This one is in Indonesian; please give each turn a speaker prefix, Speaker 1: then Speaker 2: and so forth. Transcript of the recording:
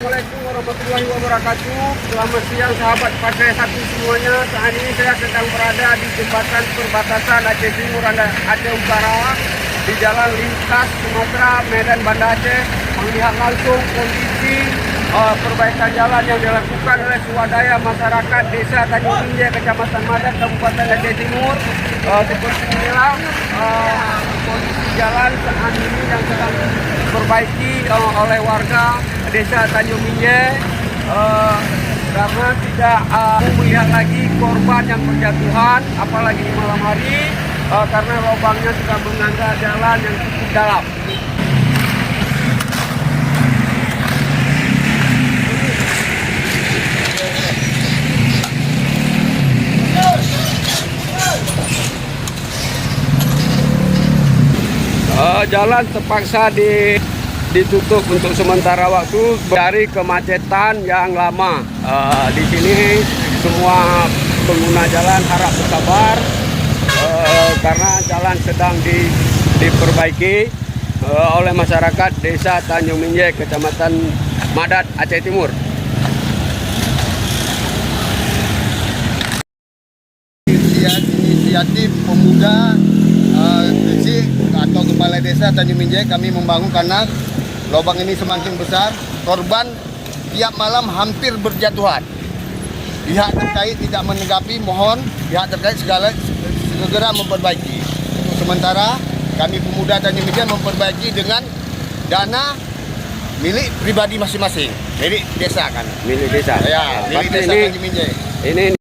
Speaker 1: Assalamualaikum warahmatullahi wabarakatuh. Selamat siang sahabat Pasai Satu semuanya. Saat ini saya sedang berada di jembatan perbatasan Aceh Timur dan Aceh Utara di Jalan Lintas Sumatera Medan Banda Aceh. Melihat langsung kondisi perbaikan jalan yang dilakukan oleh swadaya masyarakat Desa Tanjung Minjai, Kecamatan Madat, Kabupaten Aceh Timur. Seperti inilah kondisi jalan saat ini yang sedang diperbaiki oleh warga Desa Tanjung Minjai, karena tidak melihat lagi korban yang berjatuhan, apalagi di malam hari, karena lubangnya sudah mengangkat jalan yang cukup dalam. Jalan terpaksa ditutup untuk sementara waktu dari kemacetan yang lama. Di sini semua pengguna jalan harap bersabar karena jalan sedang diperbaiki oleh masyarakat Desa Tanjung Minjai, Kecamatan Madat, Aceh Timur.
Speaker 2: Inisiatif pemuda atau kepala desa Tanjung Minjai, kami membangun karena lubang ini semakin besar, korban tiap malam hampir berjatuhan. Pihak terkait tidak menanggapi, mohon pihak terkait segera memperbaiki. Untuk sementara kami pemuda Tanjung Minjai memperbaiki dengan dana milik pribadi masing-masing, milik desa kan.
Speaker 1: Milik desa.
Speaker 2: Ya, milik desa Tanjung Minjai.
Speaker 1: Ini